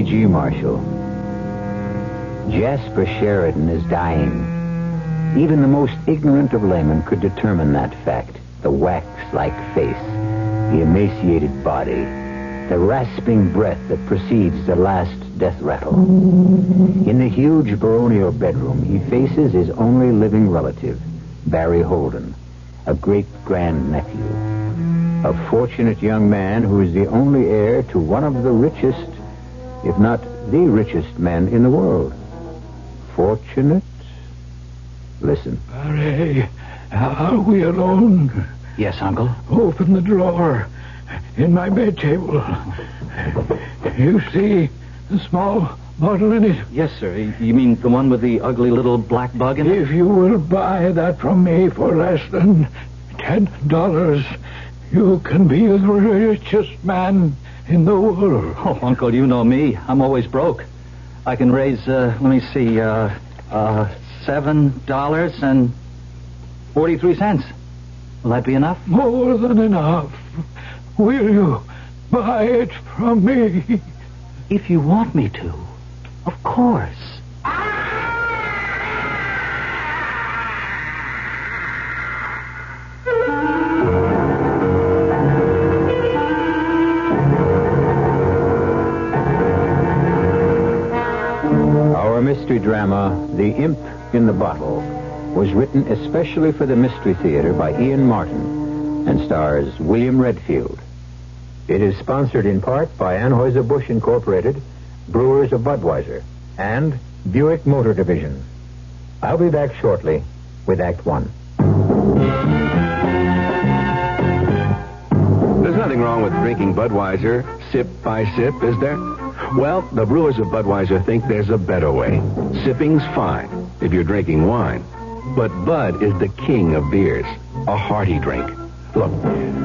G. Marshall. Jasper Sheridan is dying. Even the most ignorant of laymen could determine that fact. The wax-like face, the emaciated body, the rasping breath that precedes the last death rattle. In the huge baronial bedroom, he faces his only living relative, Barry Holden, a great-grandnephew. A fortunate young man who is the only heir to one of the richest, if not the richest men in the world. Fortunate? Listen. Barry, are we alone? Yes, Uncle. Open the drawer in my bed table. You see the small bottle in it? Yes, sir. You mean the one with the ugly little black bug in it? If you will buy that from me for less than $10, you can be the richest man in the world. Oh, Uncle, you know me. I'm always broke. I can raise, $7.43. Will that be enough? More than enough. Will you buy it from me? If you want me to. Of course. Our mystery drama, The Imp in the Bottle, was written especially for the Mystery Theater by Ian Martin and stars William Redfield. It is sponsored in part by Anheuser-Busch Incorporated, Brewers of Budweiser, and Buick Motor Division. I'll be back shortly with Act One. There's nothing wrong with drinking Budweiser sip by sip, is there? Well, the Brewers of Budweiser think there's a better way. Sipping's fine if you're drinking wine. But Bud is the king of beers, a hearty drink. Look,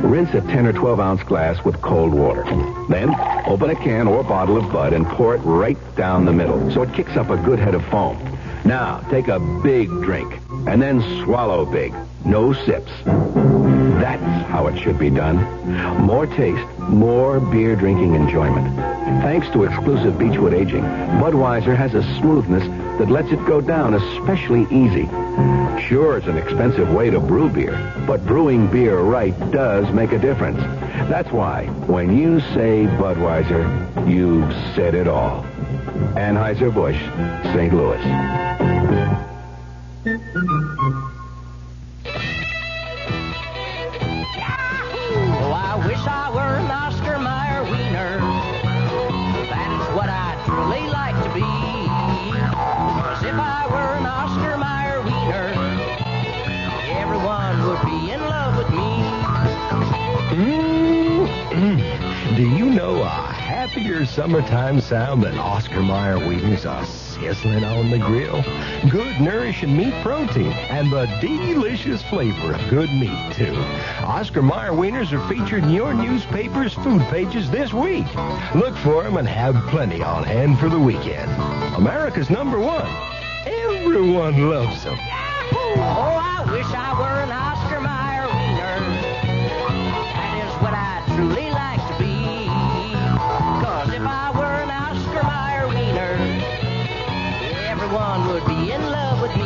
rinse a 10 or 12-ounce glass with cold water. Then open a can or bottle of Bud and pour it right down the middle so it kicks up a good head of foam. Now, take a big drink and then swallow big. No sips. That's how it should be done. More taste, more beer drinking enjoyment. Thanks to exclusive Beechwood aging, Budweiser has a smoothness that lets it go down especially easy. Sure, it's an expensive way to brew beer, but brewing beer right does make a difference. That's why, when you say Budweiser, you've said it all. Anheuser-Busch, St. Louis. Oh, I wish I were an Oscar Mayer wiener. That's what I'd truly like to be. 'Cause if I were an Oscar Mayer wiener, everyone would be in love with me. Do you know a happier summertime sound than Oscar Mayer wieners are sizzling on the grill? Good, nourishing meat protein and the delicious flavor of good meat, too. Oscar Mayer wieners are featured in your newspaper's food pages this week. Look for them and have plenty on hand for the weekend. America's #1. Everyone loves them. Oh, I wish I were an Oscar Mayer wiener. That is what I'd truly like to be. 'Cause if I were an Oscar Mayer wiener, everyone would be in love with me.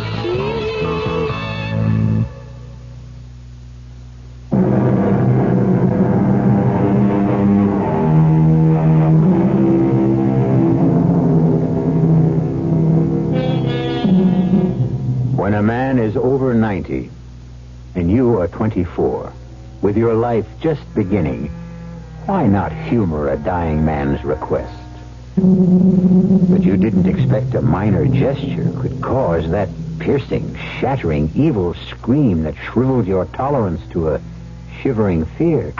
When a man is over 90 and you are 24, with your life just beginning, why not humor a dying man's request? But you didn't expect a minor gesture could cause that piercing, shattering, evil scream that shriveled your tolerance to a shivering fear.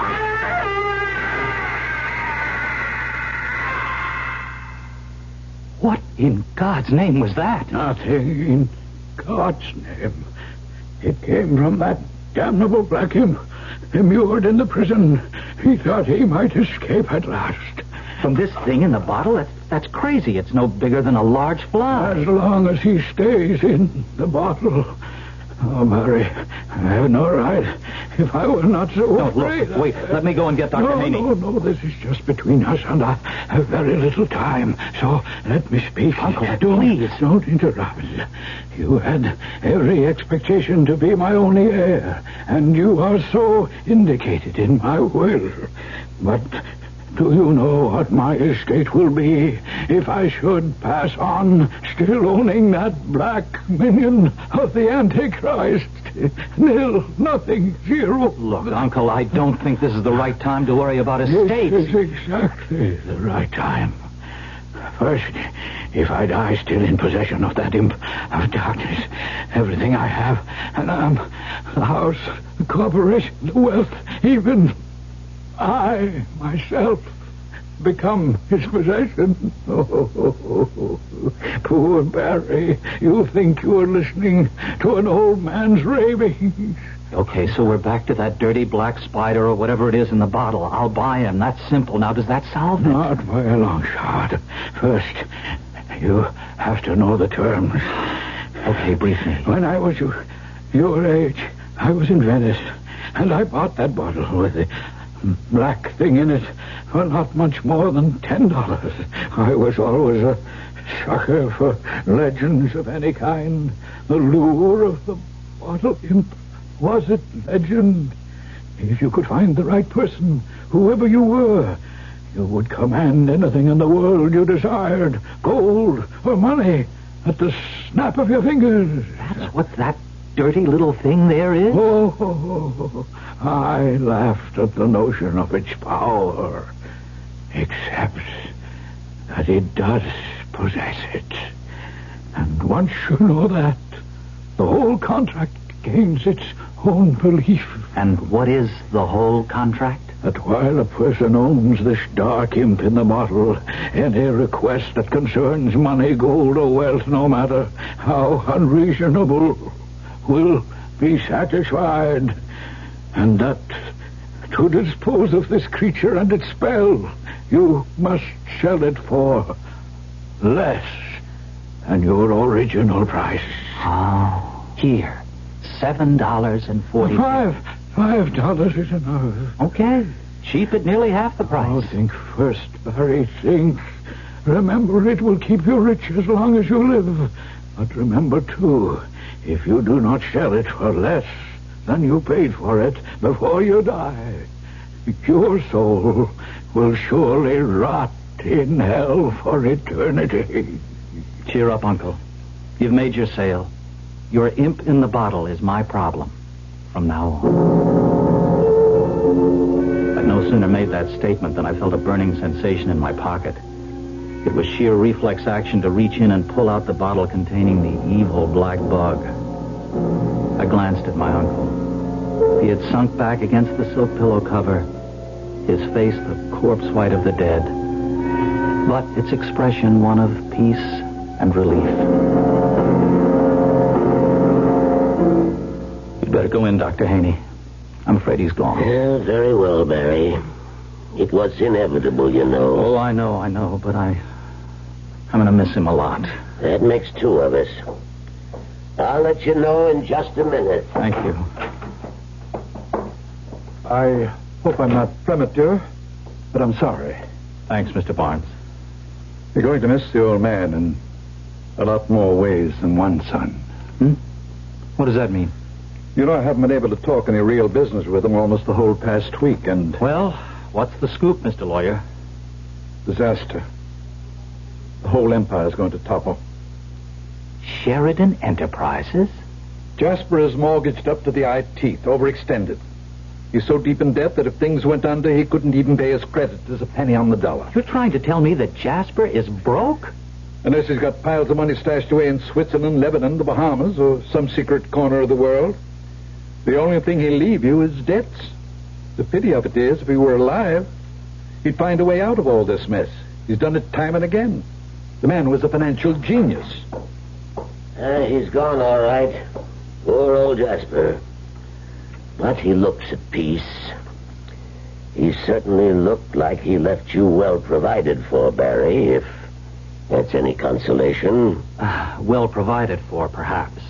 What in God's name was that? Nothing in God's name. It came from that damnable black imp immured in the prison. He thought he might escape at last. From this thing in the bottle? That's crazy. It's no bigger than a large fly. As long as he stays in the bottle. Oh, Mary, I have no right If I were not so No, afraid... look, wait. Let me go and get Dr. Haney. No, this is just between us, and I have very little time. So let me speak. Uncle, please. Don't interrupt. You had every expectation to be my only heir, and you are so indicated in my will. But do you know what my estate will be if I should pass on still owning that black minion of the Antichrist? Nil, nothing, zero. Look, Uncle, I don't think this is the right time to worry about estates. This is exactly the right time. First, if I die still in possession of that imp of darkness, everything I have, and the house, the corporation, the wealth, even I, myself, become his possession. Oh, poor Barry, you think you are listening to an old man's ravings. Okay, so we're back to that dirty black spider or whatever it is in the bottle. I'll buy him. That's simple. Now, does that solve it? Not by a long shot. First, you have to know the terms. Okay, brief me. When I was your age, I was in Venice, and I bought that bottle with the black thing in it for not much more than $10. I was always a sucker for legends of any kind. The lure of the bottle imp was it legend. If you could find the right person, whoever you were, you would command anything in the world you desired, gold or money, at the snap of your fingers. That's what that dirty little thing there is? Oh, I laughed at the notion of its power, except that it does possess it. And once you know that, the whole contract gains its own belief. And what is the whole contract? That while a person owns this dark imp in the bottle, any request that concerns money, gold, or wealth, no matter how unreasonable, will be satisfied. And that to dispose of this creature and its spell, you must sell it for less than your original price. Oh, here. $7.40. $5 is enough. Okay. Cheap at nearly half the price. Oh, think first, Barry, think. Remember, it will keep you rich as long as you live. But remember, too, if you do not sell it for less than you paid for it before you die, your soul will surely rot in hell for eternity. Cheer up, Uncle. You've made your sale. Your imp in the bottle is my problem from now on. I'd no sooner made that statement than I felt a burning sensation in my pocket. It was sheer reflex action to reach in and pull out the bottle containing the evil black bug. I glanced at my uncle. He had sunk back against the silk pillow cover, his face the corpse white of the dead, but its expression one of peace and relief. You'd better go in, Dr. Haney. I'm afraid he's gone. Yeah, very well, Barry. It was inevitable, you know. Oh, I know, but I'm going to miss him a lot. That makes two of us. I'll let you know in just a minute. Thank you. I hope I'm not premature, but I'm sorry. Thanks, Mr. Barnes. You're going to miss the old man in a lot more ways than one, son. What does that mean? You know, I haven't been able to talk any real business with him almost the whole past week, and... Well, what's the scoop, Mr. Lawyer? Disaster. The whole empire's going to topple. Sheridan Enterprises? Jasper is mortgaged up to the eye teeth, overextended. He's so deep in debt that if things went under, he couldn't even pay his creditors a penny on the dollar. You're trying to tell me that Jasper is broke? Unless he's got piles of money stashed away in Switzerland, Lebanon, the Bahamas, or some secret corner of the world. The only thing he'll leave you is debts. The pity of it is, if he were alive, he'd find a way out of all this mess. He's done it time and again. The man was a financial genius. He's gone, all right. Poor old Jasper. But he looks at peace. He certainly looked like he left you well provided for, Barry, if that's any consolation. Well provided for, perhaps.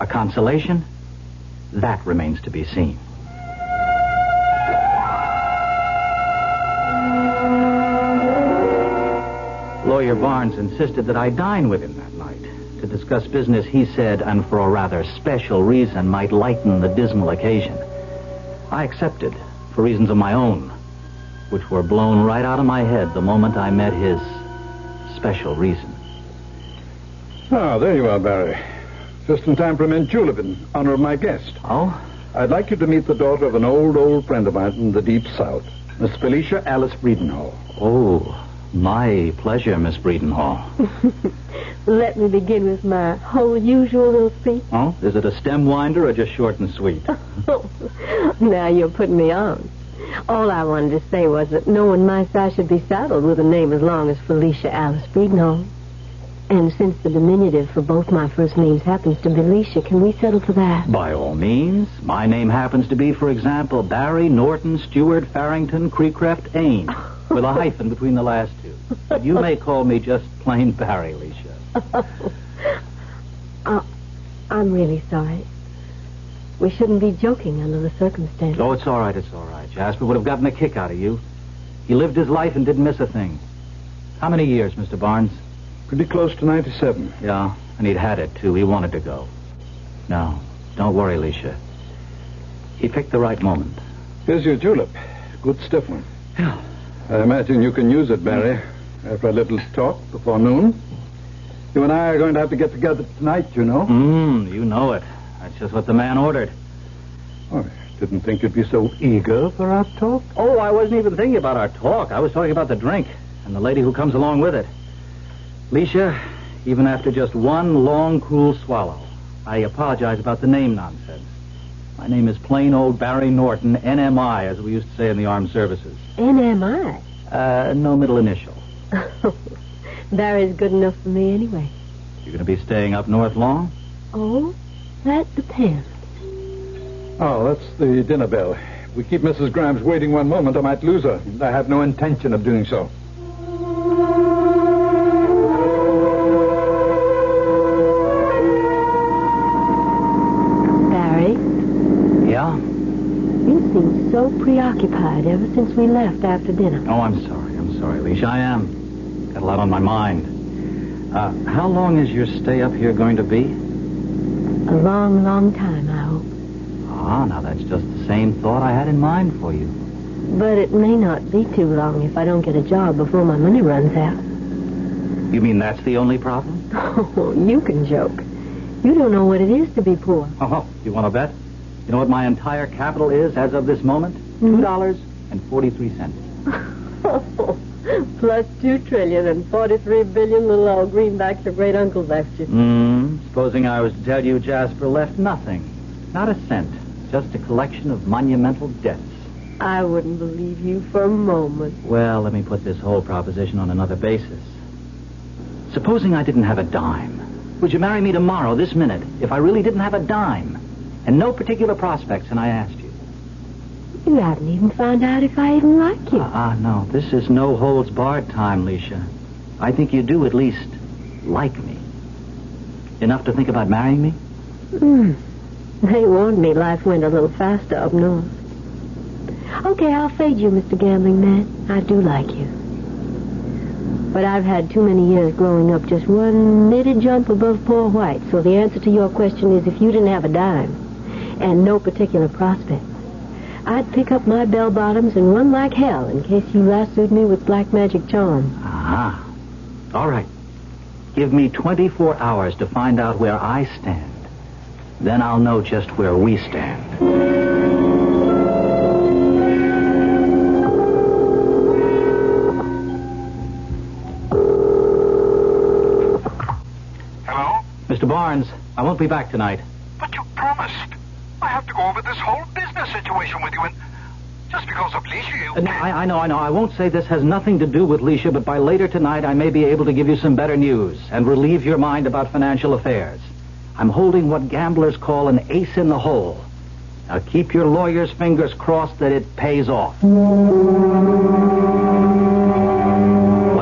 A consolation? That remains to be seen. Lawyer Barnes insisted that I dine with him that night to discuss business he said, and for a rather special reason, might lighten the dismal occasion. I accepted, for reasons of my own, which were blown right out of my head the moment I met his special reason. Ah, there you are, Barry. Just in time for a mint julep in honor of my guest. Oh? I'd like you to meet the daughter of an old friend of mine from the Deep South, Miss Felicia Alice Breedenhall. Oh, my pleasure, Miss Breedenhall. Let me begin with my whole usual little speech. Oh, is it a stem winder or just short and sweet? Now you're putting me on. All I wanted to say was that no one my size should be saddled with a name as long as Felicia Alice Breedenhall. And since the diminutive for both my first names happens to be Felicia, can we settle for that? By all means. My name happens to be, for example, Barry Norton Stewart Farrington Creecreft Ain, with a hyphen between the last two. But you may call me just plain Barry, Alicia. I'm really sorry. We shouldn't be joking under the circumstances. Oh, it's all right. Jasper would have gotten a kick out of you. He lived his life and didn't miss a thing. How many years, Mr. Barnes? Pretty close to 97. Yeah, and he'd had it, too. He wanted to go. No, don't worry, Alicia. He picked the right moment. Here's your julep. Good stiff one. Yeah. I imagine you can use it, Barry, after a little talk before noon. You and I are going to have to get together tonight, you know. You know it. That's just what the man ordered. Oh, I didn't think you'd be so eager for our talk. Oh, I wasn't even thinking about our talk. I was talking about the drink and the lady who comes along with it. Alicia, even after just one long, cool swallow, I apologize about the name nonsense. My name is plain old Barry Norton, NMI, as we used to say in the armed services. NMI? No middle initial. Barry's good enough for me anyway. You going to be staying up north long? Oh, that depends. Oh, that's the dinner bell. If we keep Mrs. Grimes waiting one moment, I might lose her. I have no intention of doing so. You seem so preoccupied ever since we left after dinner. Oh, I'm sorry, Alicia. I am. Got a lot on my mind. How long is your stay up here going to be? A long, long time, I hope. Ah, now that's just the same thought I had in mind for you. But it may not be too long if I don't get a job before my money runs out. You mean that's the only problem? Oh, you can joke. You don't know what it is to be poor. Oh, you want to bet? You know what my entire capital is as of this moment? $2.43. Plus $2,043 billion little old greenbacks your great uncle left you. Supposing I was to tell you Jasper left nothing. Not a cent. Just a collection of monumental debts. I wouldn't believe you for a moment. Well, let me put this whole proposition on another basis. Supposing I didn't have a dime. Would you marry me tomorrow, this minute, if I really didn't have a dime? And no particular prospects, and I asked you. You haven't even found out if I even like you. No. This is no holds barred time, Alicia. I think you do at least like me. Enough to think about marrying me? They warned me life went a little faster up north. Okay, I'll fade you, Mr. Gambling Man. I do like you. But I've had too many years growing up just one little jump above poor white. So the answer to your question is if you didn't have a dime and no particular prospects, I'd pick up my bell-bottoms and run like hell in case you lassoed me with black magic charms. All right. Give me 24 hours to find out where I stand. Then I'll know just where we stand. Mr. Barnes, I won't be back tonight. But you promised. I have to go over this whole business situation with you, and just because of Leisha, you can't... I know. I won't say this has nothing to do with Leisha, but by later tonight I may be able to give you some better news and relieve your mind about financial affairs. I'm holding what gamblers call an ace in the hole. Now keep your lawyer's fingers crossed that it pays off. What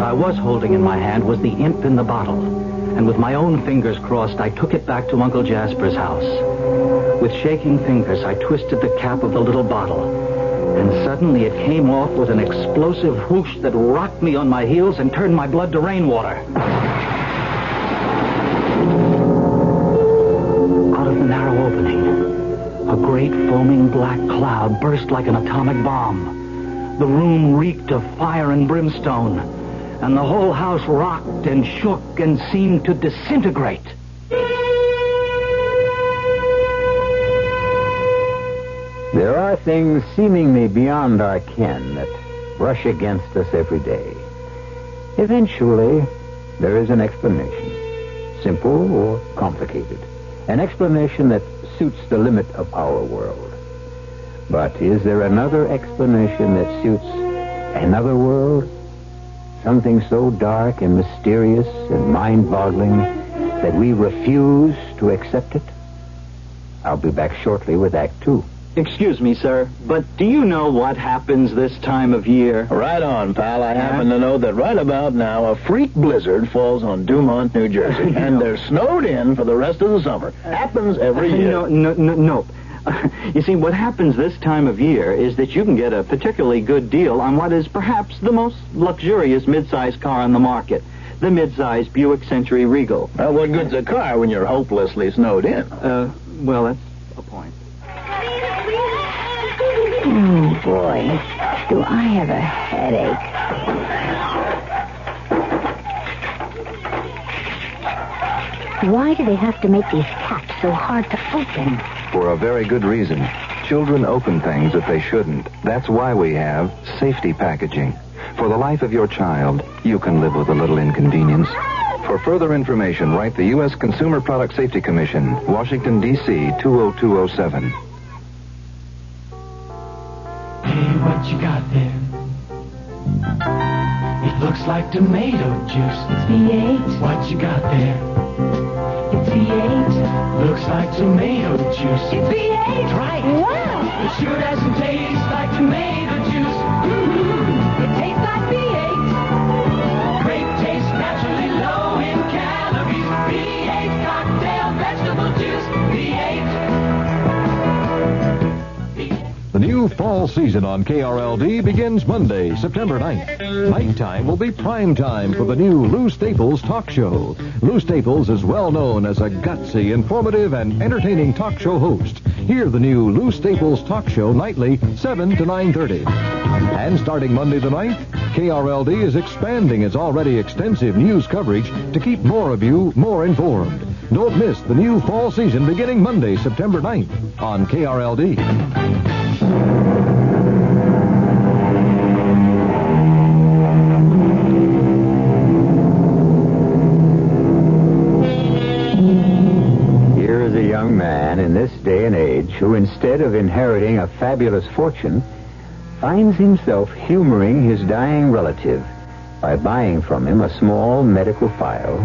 I was holding in my hand was the imp in the bottle. And with my own fingers crossed, I took it back to Uncle Jasper's house. With shaking fingers, I twisted the cap of the little bottle And suddenly it came off with an explosive whoosh that rocked me on my heels and turned my blood to rainwater. Out of the narrow opening, a great foaming black cloud burst like an atomic bomb. The room reeked of fire and brimstone, and the whole house rocked and shook and seemed to disintegrate. There are things seemingly beyond our ken that brush against us every day. Eventually, there is an explanation, simple or complicated, an explanation that suits the limit of our world. But is there another explanation that suits another world? Something so dark and mysterious and mind-boggling that we refuse to accept it? I'll be back shortly with Act 2. Excuse me, sir, but do you know what happens this time of year? Right on, pal. I happen to know that right about now a freak blizzard falls on Dumont, New Jersey, and they're snowed in for the rest of the summer. Happens every year. No. You see, what happens this time of year is that you can get a particularly good deal on what is perhaps the most luxurious mid-size car on the market, the mid-size Buick Century Regal. Well, what good's a car when you're hopelessly snowed in? Well, that's a point. Oh, boy, do I have a headache. Why do they have to make these caps so hard to open? For a very good reason. Children open things that they shouldn't. That's why we have safety packaging. For the life of your child, you can live with a little inconvenience. For further information, write the U.S. Consumer Product Safety Commission, Washington, D.C. 20207. Hey, what you got there? It looks like tomato juice. It's V8. What you got there? It's V8. Looks like tomato juice. It's V8. Right. Wow. It sure doesn't taste like tomato juice. Ooh, it tastes like V8. Great taste, naturally low in calories. V8 cocktail vegetable juice. V8. The new fall season on KRLD begins Monday, September 9th. Nighttime will be prime time for the new Lou Staples talk show. Lou Staples is well known as a gutsy, informative, and entertaining talk show host. Hear the new Lou Staples talk show nightly, 7 to 9:30. And starting Monday the 9th, KRLD is expanding its already extensive news coverage to keep more of you more informed. Don't miss the new fall season beginning Monday, September 9th on KRLD. Here is a young man in this day and age who, instead of inheriting a fabulous fortune, finds himself humoring his dying relative by buying from him a small medical file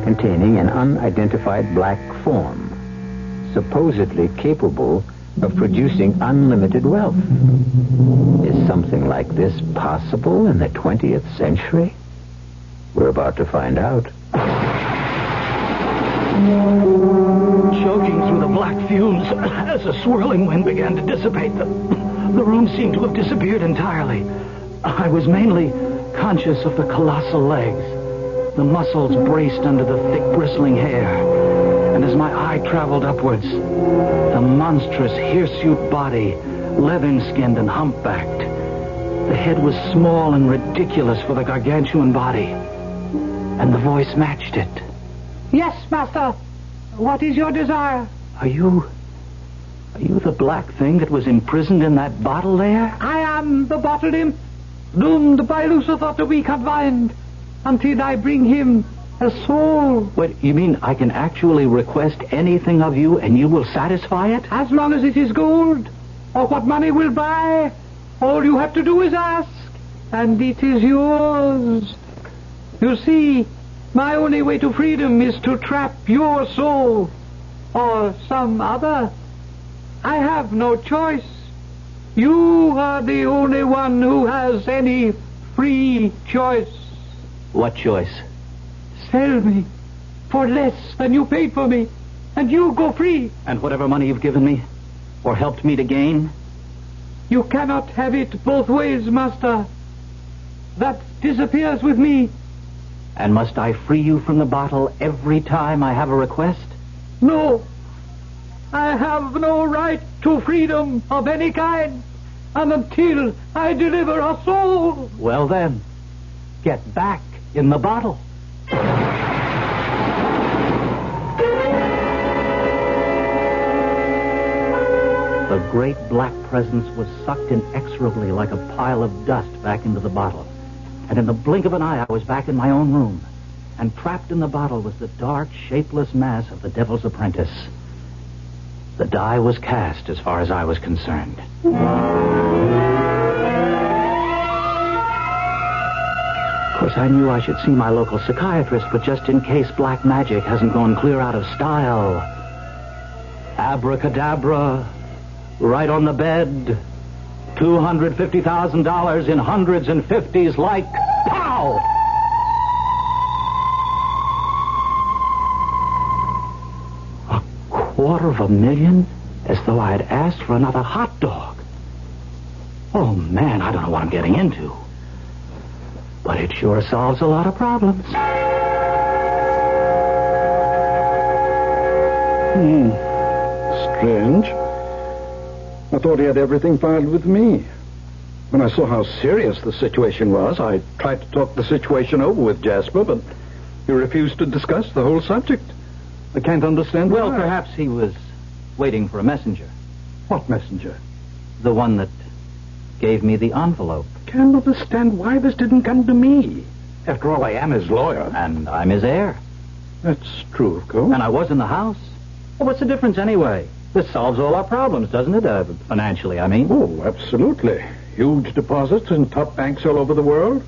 containing an unidentified black form, supposedly capable of producing unlimited wealth. Is something like this possible in the 20th century? We're about to find out. Choking through the black fumes as a swirling wind began to dissipate, the room seemed to have disappeared entirely. I was mainly conscious of the colossal legs, the muscles braced under the thick bristling hair, and as my eye traveled upwards, the monstrous hirsute body, leathern-skinned and humpbacked. The head was small and ridiculous for the gargantuan body, and the voice matched it. Yes, master. What is your desire? Are you the black thing that was imprisoned in that bottle there? I am the bottle imp, doomed by Lucifer to be confined until I bring him a soul. What, you mean I can actually request anything of you and you will satisfy it? As long as it is gold, or what money will buy, all you have to do is ask, and it is yours. You see, my only way to freedom is to trap your soul, or some other. I have no choice. You are the only one who has any free choice. What choice? Sell me for less than you paid for me, and you go free. And whatever money you've given me, or helped me to gain, You cannot have it both ways, master. That disappears with me. And must I free you from the bottle every time I have a request? No. I have no right to freedom of any kind, and until I deliver a soul. Well then, get back in the bottle. The great black presence was sucked inexorably like a pile of dust back into the bottle. And in the blink of an eye, I was back in my own room. And trapped in the bottle was the dark, shapeless mass of the devil's apprentice. The die was cast as far as I was concerned. Of course, I knew I should see my local psychiatrist, but just in case black magic hasn't gone clear out of style. Abracadabra, right on the bed, $250,000 in hundreds and fifties like pow! $250,000? As though I had asked for another hot dog. Oh, man, I don't know what I'm getting into. But it sure solves a lot of problems. Strange. I thought he had everything filed with me. When I saw how serious the situation was, I tried to talk the situation over with Jasper, but he refused to discuss the whole subject. I can't understand Well, why. perhaps he was waiting for a messenger. What messenger? The one that gave me the envelope. Can't understand why this didn't come to me. After all, I am his lawyer. And I'm his heir. That's true, of course. And I was in the house. Well, what's the difference anyway? This solves all our problems, doesn't it? Financially, I mean. Oh, absolutely. Huge deposits in top banks all over the world.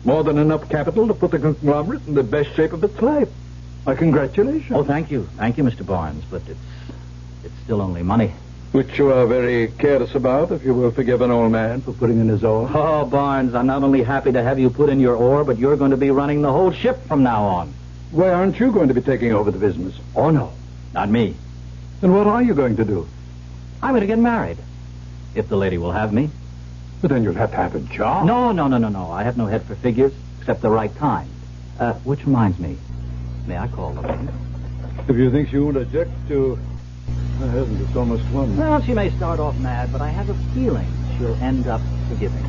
More than enough capital to put the conglomerate in the best shape of its life. My congratulations. Oh, thank you. Thank you, Mr. Barnes. But it's still only money. Which you are very careless about, if you will forgive an old man for putting in his oar. Oh, Barnes, I'm not only happy to have you put in your oar, but you're going to be running the whole ship from now on. Why aren't you going to be taking over the business? Oh, no. Not me. Then what are you going to do? I'm going to get married. If the lady will have me. But then you'll have to have a job. No. I have no head for figures, except the right kind. Which reminds me. May I call the lady? If you think she won't object to... I haven't. It's almost one. Well, she may start off mad, but I have a feeling she'll end up forgiving.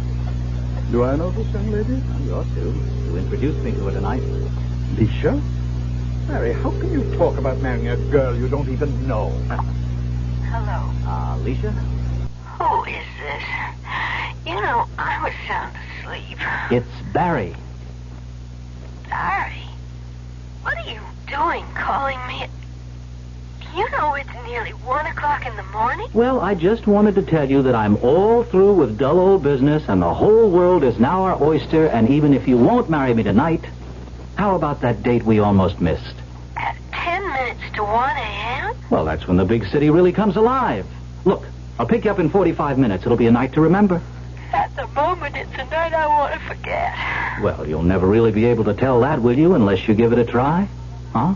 Do I know this young lady? Well, you ought to. You introduced me to her tonight. Leisha? Mary, how can you talk about marrying a girl you don't even know? Hello. Leisha? Who is this? You know, I was sound asleep. It's Barry. Barry? What are you doing calling me? You know it's nearly 1 o'clock in the morning? Well, I just wanted to tell you that I'm all through with dull old business, and the whole world is now our oyster, and even if you won't marry me tonight, how about that date we almost missed? At 10 minutes to 1 a.m.? Well, that's when the big city really comes alive. Look, I'll pick you up in 45 minutes. It'll be a night to remember. At the moment, it's a night I want to forget. Well, you'll never really be able to tell that, will you, unless you give it a try? Huh,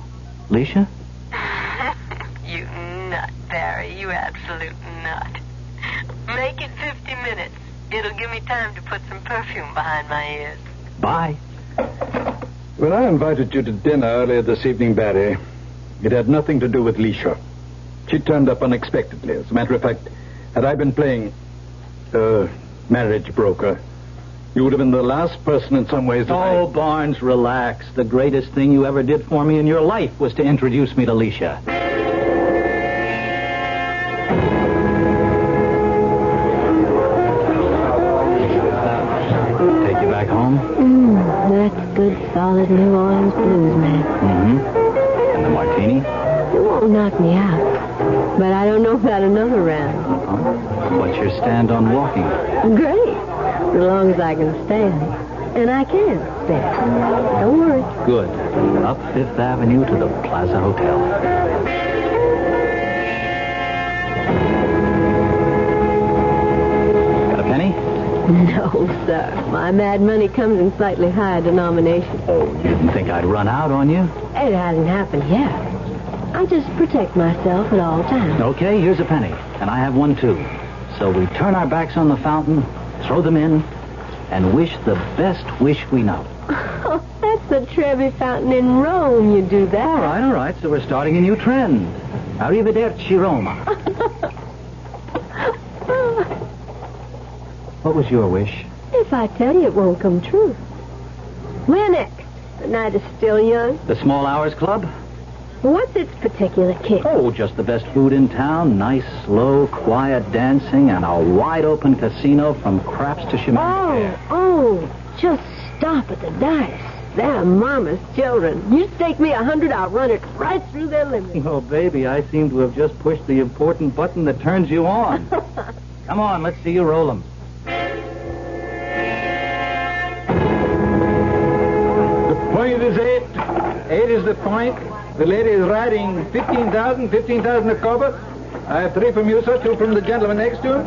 Leisha? You nut, Barry. You absolute nut. Make it 50 minutes. It'll give me time to put some perfume behind my ears. Bye. When I invited you to dinner earlier this evening, Barry, it had nothing to do with Leisha. She turned up unexpectedly. As a matter of fact, had I been playing marriage broker, you would have been the last person in some ways. Oh, Barnes, relax. The greatest thing you ever did for me in your life was to introduce me to Leisha. Take you back home? That's good, solid New Orleans blues, man. Mm-hmm. And the martini? It won't knock me out. But I don't know about another round. What's your stand on walking? Great. As long as I can stand. And I can stand. Don't worry. Good. Up Fifth Avenue to the Plaza Hotel. Got a penny? No, sir. My mad money comes in slightly higher denomination. Oh, you didn't think I'd run out on you? It hasn't happened yet. I just protect myself at all times. Okay, here's a penny. And I have one, too. So we turn our backs on the fountain, throw them in, and wish the best wish we know. Oh, that's the Trevi Fountain in Rome. You do that. All right. So we're starting a new trend. Arrivederci, Roma. What was your wish? If I tell you, it won't come true. Where next? The night is still young. The Small Hours Club? What's its particular kick? Oh, just the best food in town, nice, slow, quiet dancing, and a wide-open casino from craps to shenanigans. Oh, just stop at the dice. They're Mama's children. You stake me 100, I'll run it right through their limit. Oh, baby, I seem to have just pushed the important button that turns you on. Come on, let's see you roll them. The point is 8. 8 is the point. The lady is riding 15,000 a cover. I have 3 from you, sir, 2 from the gentleman next to him.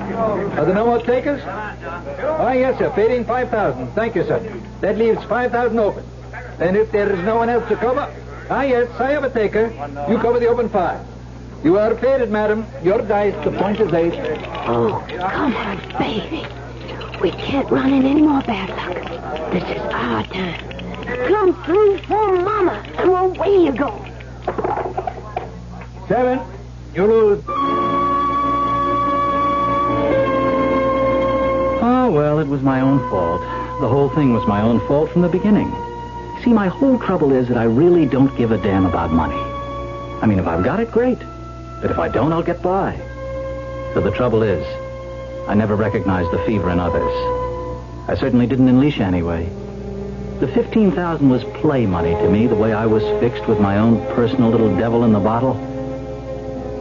Are there no more takers? Oh, yes, sir, fading 5,000. Thank you, sir. That leaves 5,000 open. And if there is no one else to cover, yes, I have a taker. You cover the open 5. You are faded, madam. Your dice, the point is 8. Oh, come on, baby. We can't run in any more bad luck. This is our time. Come through for Mama, and away you go. 7. You lose. Oh, well, it was my own fault. The whole thing was my own fault from the beginning. See, my whole trouble is that I really don't give a damn about money. I mean, if I've got it, great. But if I don't, I'll get by. So the trouble is, I never recognized the fever in others. I certainly didn't in Leisha anyway. The 15,000 was play money to me, the way I was fixed with my own personal little devil in the bottle.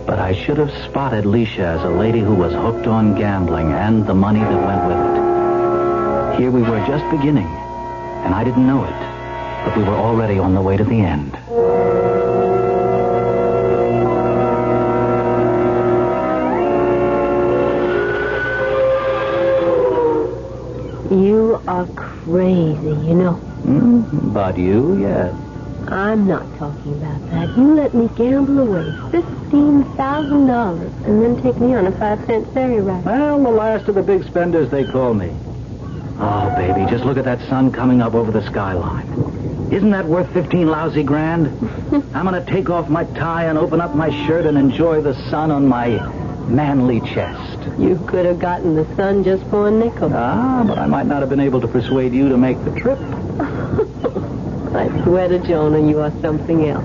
But I should have spotted Leisha as a lady who was hooked on gambling and the money that went with it. Here we were just beginning, and I didn't know it, but we were already on the way to the end. You are crazy, you know. But you, yes. I'm not talking about that. You let me gamble away $15,000 and then take me on a 5-cent ferry ride. Well, the last of the big spenders, they call me. Oh, baby, just look at that sun coming up over the skyline. Isn't that worth 15 lousy grand? I'm going to take off my tie and open up my shirt and enjoy the sun on my manly chest. You could have gotten the sun just for a nickel. But I might not have been able to persuade you to make the trip. I swear to Jonah, you are something else.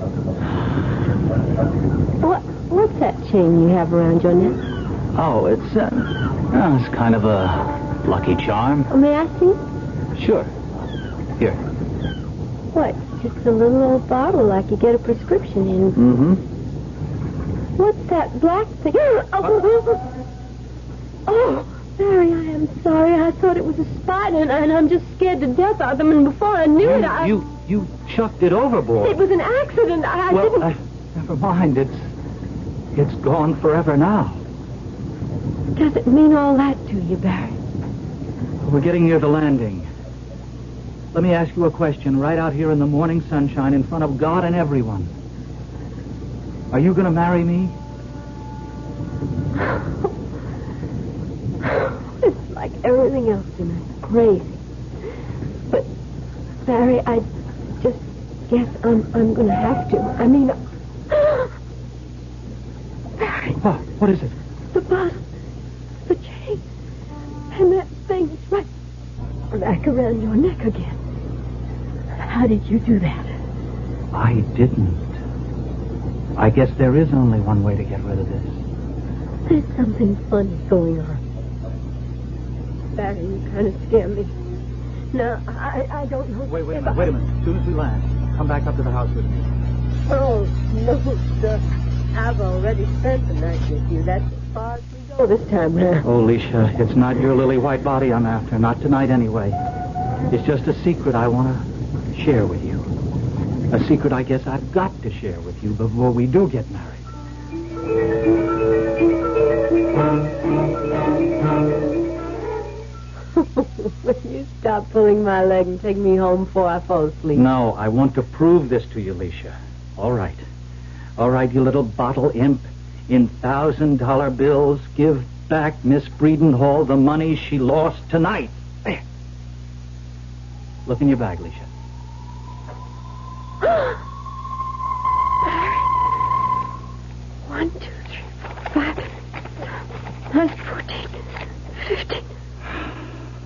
What's that chain you have around your neck? Oh, it's kind of a lucky charm. May I see? Sure. Here. What? Just a little old bottle like you get a prescription in. Mm-hmm. What's that black thing? Oh, Barry, I am sorry. I thought it was a spider, and I'm just scared to death of them. And before I knew it, You chucked it overboard. It was an accident. I didn't... Never mind. It's gone forever now. Does it mean all that to you, Barry? We're getting near the landing. Let me ask you a question right out here in the morning sunshine in front of God and everyone. Are you going to marry me? It's like everything else tonight. Crazy. But, Barry, I just guess I'm going to have to. I mean... Barry. What is it? The bottle. The chain. And that thing is right back around your neck again. How did you do that? I didn't. I guess there is only one way to get rid of this. There's something funny going on. Barry, you kind of scare me. No, I don't know. Wait a minute. As soon as we land, come back up to the house with me. Oh, no, sir. I've already spent the night with you. That's as far as we go this time round. Oh, Leisha, it's not your lily white body I'm after. Not tonight, anyway. It's just a secret I want to share with you. A secret I guess I've got to share with you before we do get married. Will you stop pulling my leg and take me home before I fall asleep? No, I want to prove this to you, Leisha. All right, you little bottle imp. In $1,000 bills, give back Miss Breedenhall the money she lost tonight. There. Look in your bag, Alicia. Barry. 1, 2, 3, 4, 5, 9, 14, 15.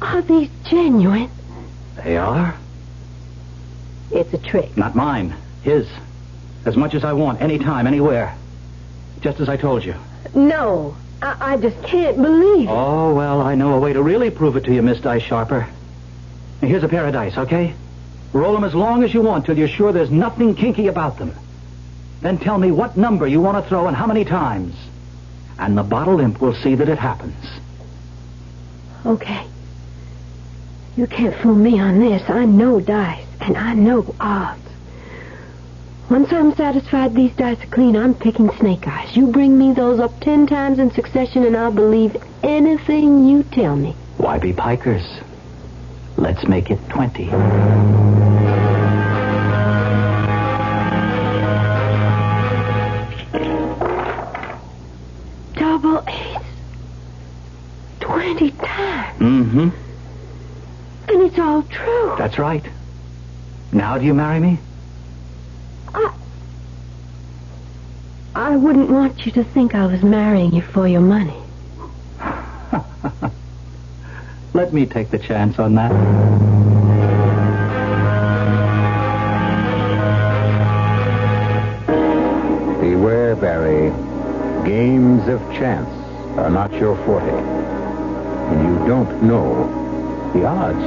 Are these genuine? They are? It's a trick. Not mine. His. As much as I want, anytime, anywhere. Just as I told you. No. I just can't believe it. Oh, well, I know a way to really prove it to you, Miss Dice Sharper. Now, here's a pair of dice, okay? Roll them as long as you want till you're sure there's nothing kinky about them. Then tell me what number you want to throw and how many times. And the bottle imp will see that it happens. Okay. You can't fool me on this. I know dice, and I know odds. Once I'm satisfied these dice are clean, I'm picking snake eyes. You bring me those up 10 times in succession, and I'll believe anything you tell me. Why be pikers? Let's make it 20. Double ace. 20 times. Mm-hmm. And it's all true. That's right. Now do you marry me? I wouldn't want you to think I was marrying you for your money. Let me take the chance on that. Beware, Barry. Games of chance are not your forte. And you don't know the odds.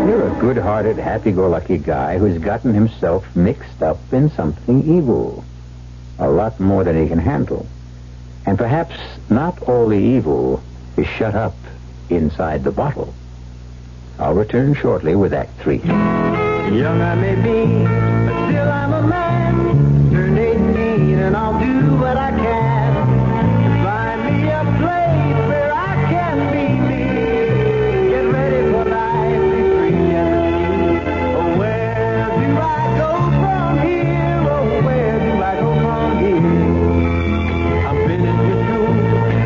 You're a good-hearted, happy-go-lucky guy who's gotten himself mixed up in something evil. A lot more than he can handle. And perhaps not all the evil is shut up inside the bottle. I'll return shortly with Act 3. Young I may be, but still I'm a man. Turned 18 and I'll do what I can to find me a place where I can be me. Get ready for life, be free and be. Oh, where do I go from here? Oh, where do I go from here? I'm finished with school,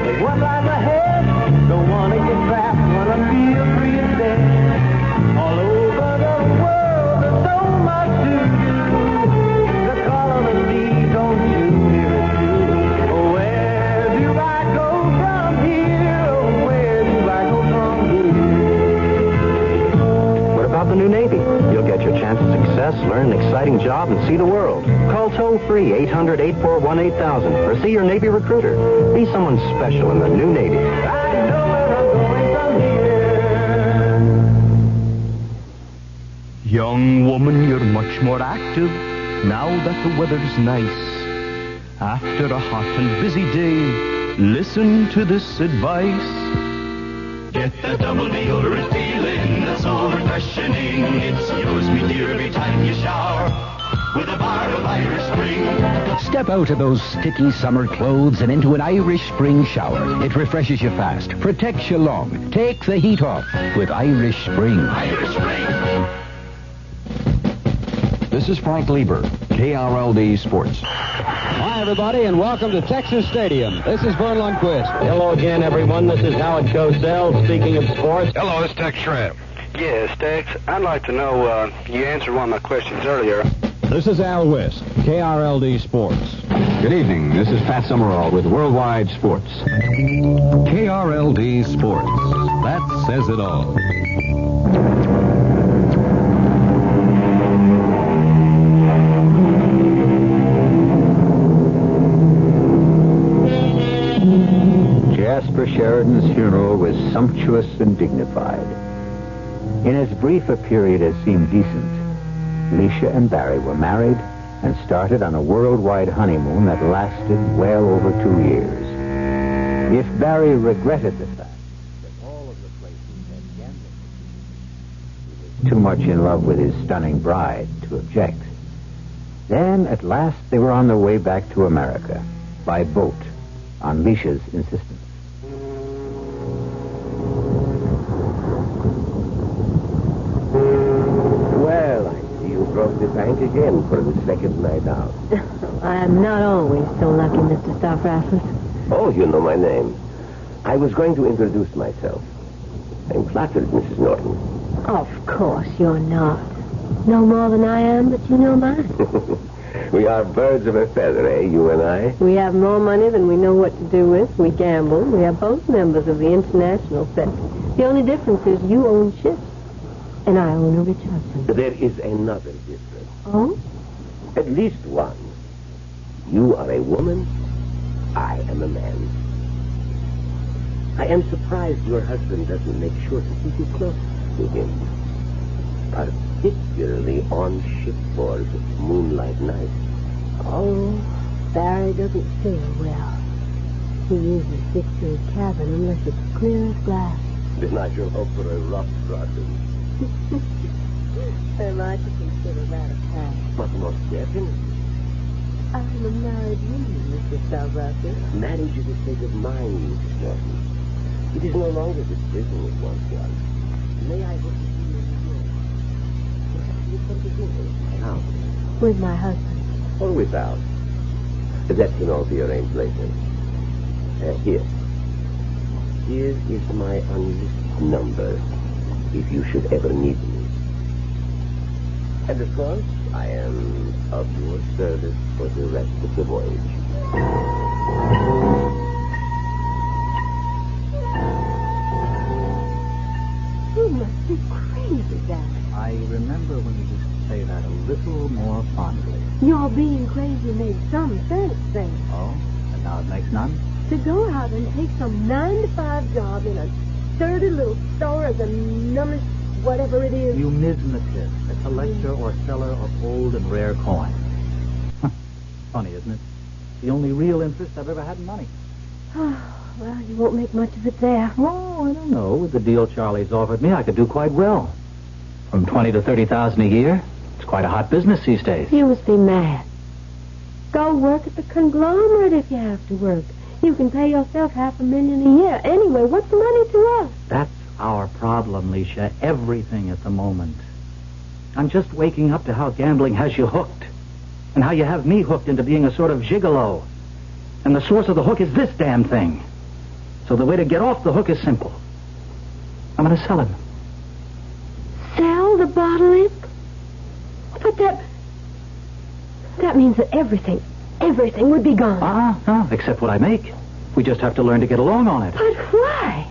but one line ahead. Don't want to get trapped, want to feel free instead. All over the world, there's so much to do. The call on the sea, don't you hear it too? Oh, where do I go from here? Oh, where do I go from here? What about the new Navy? You'll get your chance at success, learn an exciting job, and see the world. Call toll-free 800-841-8000 or see your Navy recruiter. Be someone special in the new Navy. I know where I'm going from here. Young woman, you're much more active now that the weather's nice. After a hot and busy day, listen to this advice. Get the double deodorant feeling that's so refreshing. It's yours, me dear, every time you shower with a bar of Irish Spring. Step out of those sticky summer clothes and into an Irish Spring shower. It refreshes you fast, protects you long. Take the heat off with Irish Spring. Irish Spring. This is Frank Lieber, KRLD Sports. Hi, everybody, and welcome to Texas Stadium. This is Vern Lundquist. Hello again, everyone. This is Howard Cosell, speaking of sports. Hello, it's Tex Schramm. Yes, Tex, I'd like to know, you answered one of my questions earlier. This is Al West, KRLD Sports. Good evening. This is Pat Summerall with Worldwide Sports. KRLD Sports. That says it all. Jasper Sheridan's funeral was sumptuous and dignified. In as brief a period as seemed decent, Alicia and Barry were married and started on a worldwide honeymoon that lasted well over 2 years. If Barry regretted the fact that all of the places had gambling, he was too much in love with his stunning bride to object. Then, at last, they were on their way back to America by boat on Alicia's insistence. Well, I see you broke the bank again for the second night out. I'm not always so lucky, Mr. Stoffrassel. Oh, you know my name. I was going to introduce myself. I'm flattered, Mrs. Norton. Of course you're not. No more than I am, but you know mine. We are birds of a feather, eh, you and I? We have more money than we know what to do with. We gamble. We are both members of the international set. The only difference is you own ships, and I own a rich husband. There is another difference. Oh? At least one. You are a woman. I am a man. I am surprised your husband doesn't make sure to keep you close to him. Particularly on shipboard moonlight nights. Oh, Barry doesn't sail well. He usually sticks to his cabin unless it's clear as glass. Then I shall hope for a rough crossing. Am I to consider that a pass? But most definitely. I'm a married woman, Mr. Salvatore. Marriage is a state of mind, Mrs. Norton. It is no longer the prison it once was. May I hope to see you in New York? Perhaps you come to dinner. How? With my husband. Or without. That can all be arranged later. Here. Here is my unlisted number, if you should ever need me. And of course, I am of your service for the rest of the voyage. You must be crazy, Dad. I remember when you used to say that a little more fondly. Your being crazy made some sense then. Oh? And now it makes none? To go out and take some 9-to-5 job in a dirty little store as a numbers, whatever it is. Numismatist, a collector or seller of old and rare coins. Funny, isn't it? The only real interest I've ever had in money. Well, you won't make much of it there. Oh, I don't know. With the deal Charlie's offered me, I could do quite well. From 20 to 30,000 a year. It's quite a hot business these days. You must be mad. Go work at the conglomerate if you have to work. You can pay yourself $500,000 a year. Anyway, what's the money to us? That's our problem, Leisha. Everything at the moment. I'm just waking up to how gambling has you hooked. And how you have me hooked into being a sort of gigolo. And the source of the hook is this damn thing. So the way to get off the hook is simple. I'm going to sell him. Sell the bottle imp? But that means that everything would be gone. No, except what I make. We just have to learn to get along on it. But why?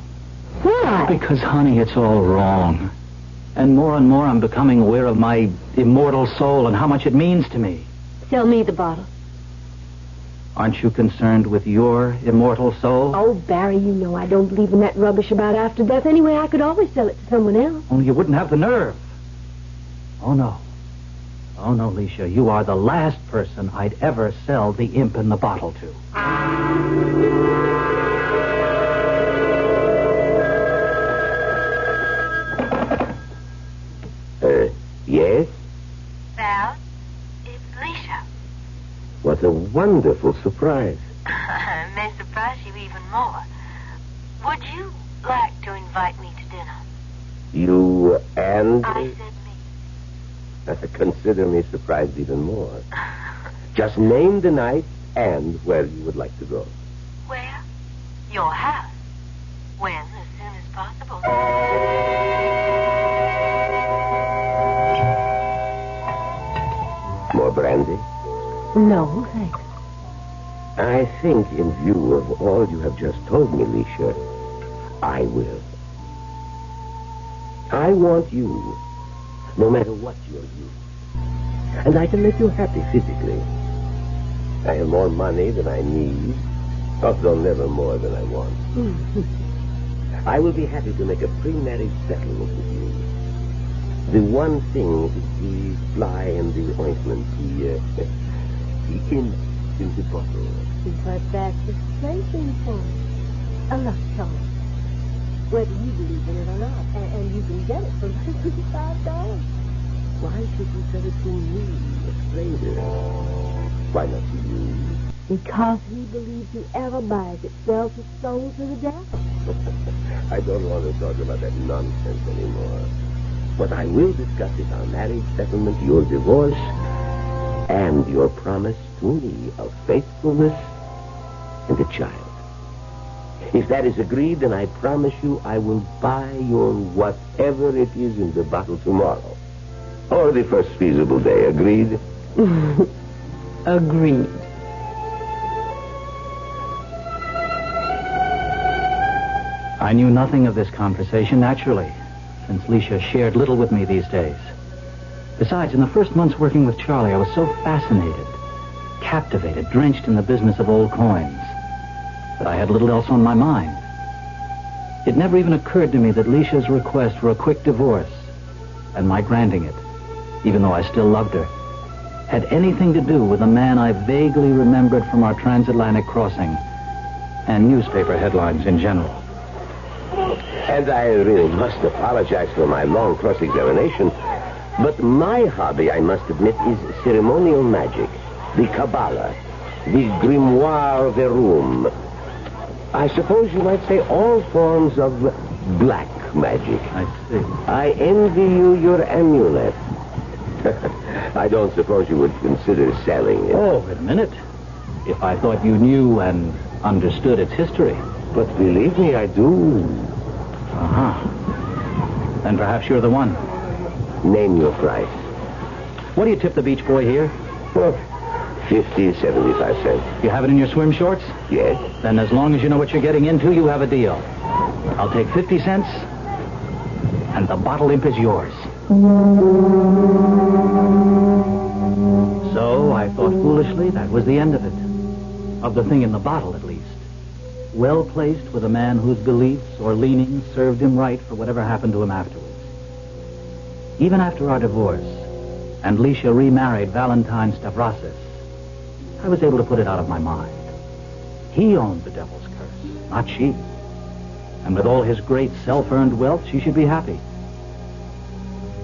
Why? Because, honey, it's all wrong. And more I'm becoming aware of my immortal soul and how much it means to me. Sell me the bottle. Aren't you concerned with your immortal soul? Oh, Barry, you know I don't believe in that rubbish about after death. Anyway, I could always sell it to someone else. Only you wouldn't have the nerve. Oh, no. Oh, no, Leisha. You are the last person I'd ever sell the imp in the bottle to. Yes? Val, it's Leisha. What a wonderful surprise. May surprise you even more. Would you like to invite me to dinner? You and... I said me. Consider me surprised even more. Just name the night and where you would like to go. Where? Your house. When? As soon as possible. More brandy? No, thanks. I think, in view of all you have just told me, Leisha, I will. I want you, no matter what your use. And I can make you happy physically. I have more money than I need, although never more than I want. I will be happy to make a pre-marriage settlement with you. The one thing is the fly in the ointment, the imp in the bottle. But that's a plaything for me. A love song. Whether you believe in it or not. And you can get it for $55. Why should you sell it to me, a stranger? Why not to you? Because he believes whoever buys it sells his soul to the devil. I don't want to talk about that nonsense anymore. What I will discuss is our marriage settlement, your divorce, and your promise to me of faithfulness and a child. If that is agreed, then I promise you I will buy your whatever it is in the bottle tomorrow. Or the first feasible day. Agreed? Agreed. I knew nothing of this conversation, naturally, since Leisha shared little with me these days. Besides, in the first months working with Charlie, I was so fascinated, captivated, drenched in the business of old coins, that I had little else on my mind. It never even occurred to me that Leisha's request for a quick divorce, and my granting it, even though I still loved her, had anything to do with a man I vaguely remembered from our transatlantic crossing and newspaper headlines in general. And I really must apologize for my long cross-examination, but my hobby, I must admit, is ceremonial magic, the Kabbalah, the grimoire verum. I suppose you might say all forms of black magic. I see. I envy you your amulet. I don't suppose you would consider selling it. Oh, admit it. If I thought you knew and understood its history. But believe me, I do. Uh-huh. Then perhaps you're the one. Name your price. What do you tip the beach boy here? Well, 50, 75 cents. You have it in your swim shorts? Yes. Then as long as you know what you're getting into, you have a deal. I'll take 50 cents, and the bottle imp is yours. So I thought foolishly that was the end of it. Of the thing in the bottle, at least. Well placed with a man whose beliefs or leanings served him right for whatever happened to him afterwards. Even after our divorce, and Leisha remarried Valentine Stavrasis, I was able to put it out of my mind. He owned the devil's curse, not she. And with all his great self-earned wealth, she should be happy.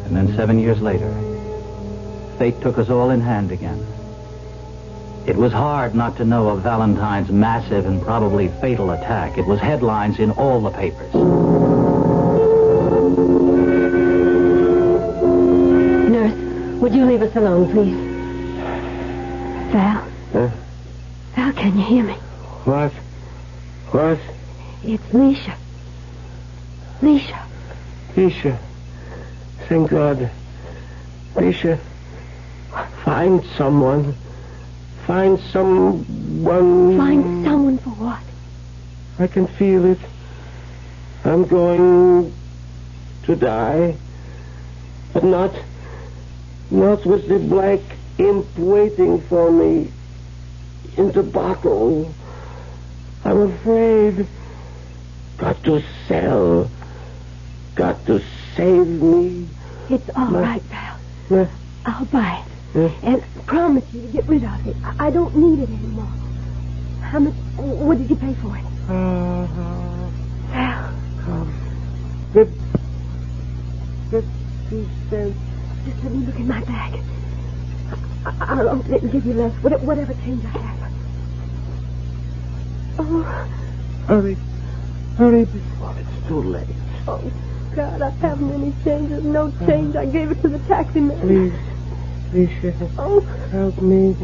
And then 7 years later, fate took us all in hand again. It was hard not to know of Valentine's massive and probably fatal attack. It was headlines in all the papers. Nurse, would you leave us alone, please? Val? Huh? Val, can you hear me? What? What? It's Leisha. Leisha. Leisha. Thank God. Leisha, find someone. Find someone. Find someone for what? I can feel it. I'm going to die. But not with the black imp waiting for me in the bottle. I'm afraid. Got to sell. Got to save me. It's all right, Val. I'll buy it. And promise you to get rid of it. I don't need it anymore. How much? What did you pay for it? Val. 50 cents. Just let me look in my bag. I'll open it and give you less. Whatever change I have. Oh. Hurry before it's too late. Oh, God, I haven't any change. There's no change. I gave it to the taxi man. Please, help me.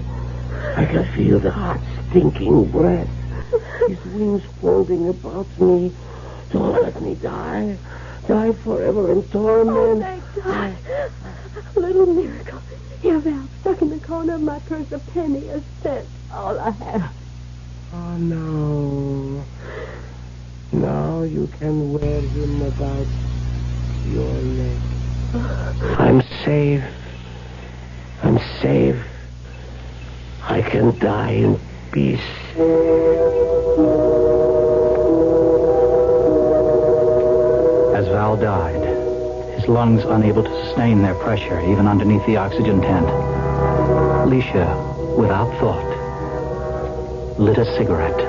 I can feel the hot, stinking breath. His wings folding about me. Don't let me die. Die forever in torment. Oh, thank God. A little miracle. Here, Val, stuck in the corner of my purse, a penny, a cent. All I have. Oh, no. Now you can wear him about your neck. I'm safe. I'm safe. I can die in peace. As Val died, his lungs unable to sustain their pressure even underneath the oxygen tent, Leisha, without thought, lit a cigarette.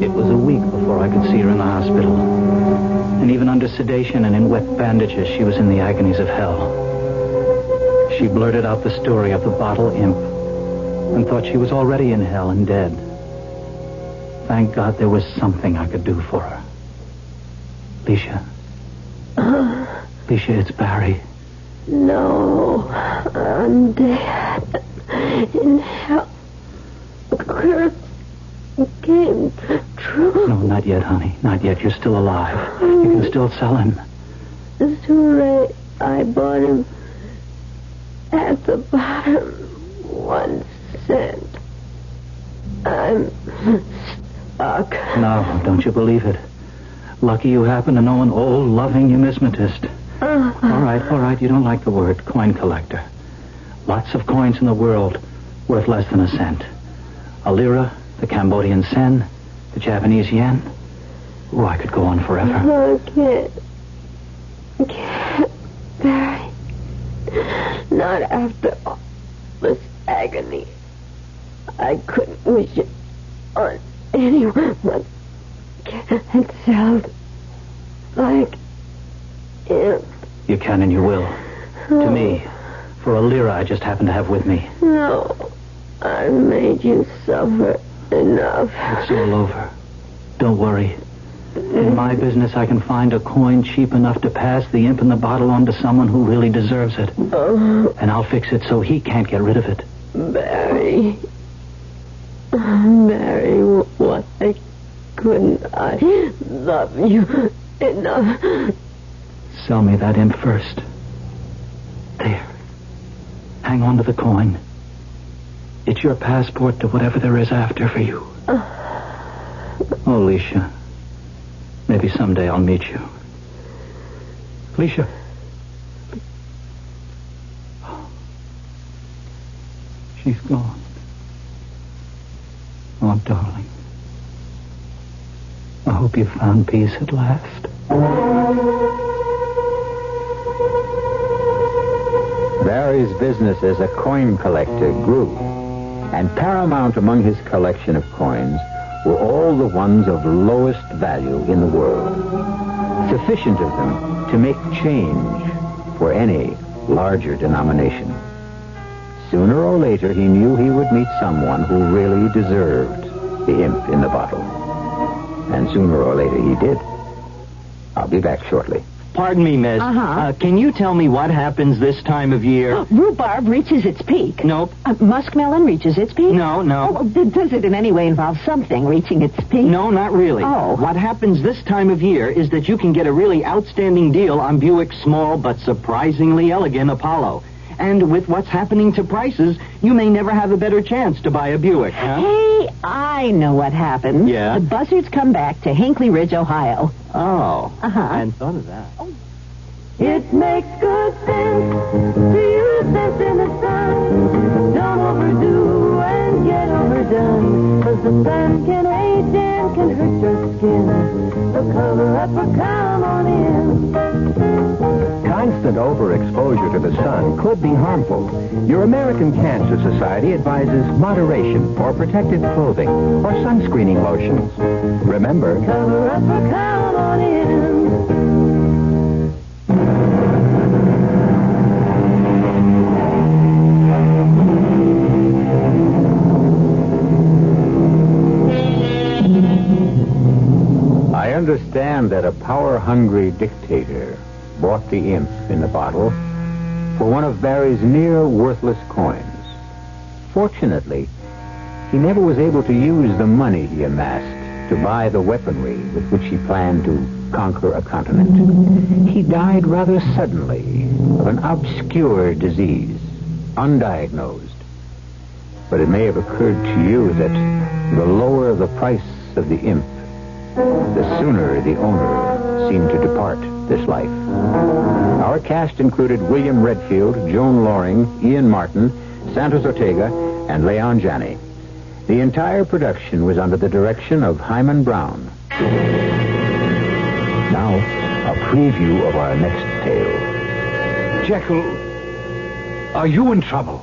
It was a week before I could see her in the hospital. And even under sedation and in wet bandages, she was in the agonies of hell. She blurted out the story of the bottle imp and thought she was already in hell and dead. Thank God there was something I could do for her. Leisha. Leisha, it's Barry. No, I'm dead. In hell. Curse came true. No, not yet, honey. Not yet. You're still alive. You can still sell him. It's too late. I bought him at the bottom. 1 cent. I'm stuck. No, don't you believe it. Lucky you happen to know an old, loving numismatist. All right. You don't like the word coin collector. Lots of coins in the world worth less than a cent. A lira, the Cambodian sen, the Japanese yen. Oh, I could go on forever. I can't, Barry. Not after all this agony. I couldn't wish it on anyone but it sounds like him. You can and you will. To me, for a lira I just happen to have with me. No, I've made you suffer enough. It's all over. Don't worry. In my business, I can find a coin cheap enough to pass the imp in the bottle on to someone who really deserves it. And I'll fix it so he can't get rid of it. Barry, why couldn't I love you enough? Sell me that imp first. There. Hang on to the coin. It's your passport to whatever there is after for you. Oh, Alicia. Maybe someday I'll meet you. Alicia. She's gone. Oh, darling. I hope you found peace at last. Barry's business as a coin collector grew, and paramount among his collection of coins were all the ones of lowest value in the world, sufficient of them to make change for any larger denomination. Sooner or later, he knew he would meet someone who really deserved the imp in the bottle. And sooner or later he did. I'll be back shortly. Pardon me, miss. Can you tell me what happens this time of year? Rhubarb reaches its peak. Nope. Muskmelon reaches its peak? No. Oh, does it in any way involve something reaching its peak? No, not really. Oh. What happens this time of year is that you can get a really outstanding deal on Buick's small but surprisingly elegant Apollo. And with what's happening to prices, you may never have a better chance to buy a Buick, huh? Hey, I know what happens. Yeah? The buzzards come back to Hinckley Ridge, Ohio. Oh. I hadn't thought of that. It makes good sense to use sense in the sun. Don't overdo and get overdone. 'Cause the sun can age and can hurt your skin. So cover up or come on in. Constant overexposure to the sun could be harmful. Your American Cancer Society advises moderation for protective clothing or sunscreening lotions. Remember, Cover up or come on in. I understand that a power-hungry dictator bought the imp in the bottle for one of Barry's near-worthless coins. Fortunately, he never was able to use the money he amassed to buy the weaponry with which he planned to conquer a continent. He died rather suddenly of an obscure disease, undiagnosed. But it may have occurred to you that the lower the price of the imp, the sooner the owner seemed to depart this life. Our cast included William Redfield, Joan Loring, Ian Martin, Santos Ortega, and Leon Janney. The entire production was under the direction of Himan Brown. Now, a preview of our next tale. Jekyll, are you in trouble?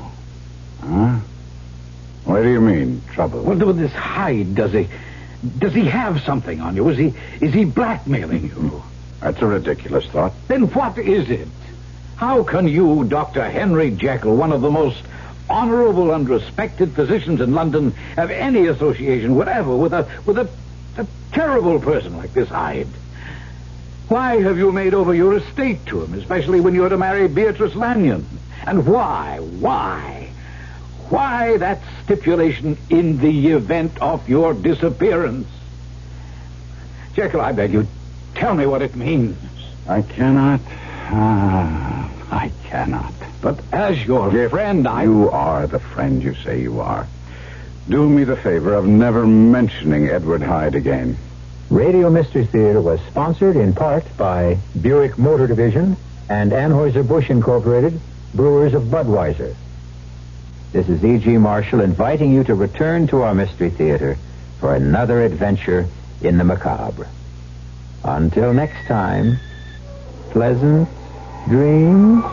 Huh? What do you mean, trouble? Well, with this Hyde, does he have something on you? Is he blackmailing you? That's a ridiculous thought. Then what is it? How can you, Dr. Henry Jekyll, one of the most honorable and respected physicians in London, have any association whatever with a terrible person like this Hyde? Why have you made over your estate to him, especially when you're to marry Beatrice Lanyon? And why that stipulation in the event of your disappearance? Jekyll, I beg you, tell me what it means. I cannot. I cannot. But as your friend, You are the friend you say you are. Do me the favor of never mentioning Edward Hyde again. Radio Mystery Theater was sponsored in part by Buick Motor Division and Anheuser-Busch Incorporated, brewers of Budweiser. This is E.G. Marshall inviting you to return to our Mystery Theater for another adventure in the macabre. Until next time, pleasant dreams.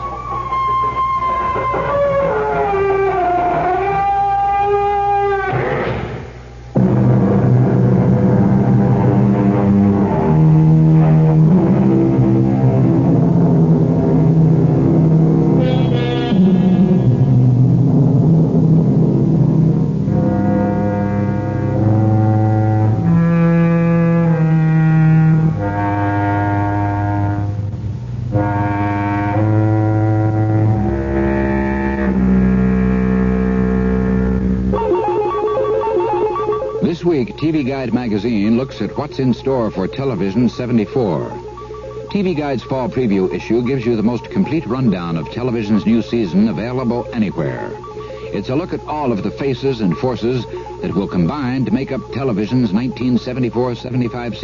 This week, TV Guide magazine looks at what's in store for Television 74. TV Guide's fall preview issue gives you the most complete rundown of television's new season available anywhere. It's a look at all of the faces and forces that will combine to make up television's 1974-75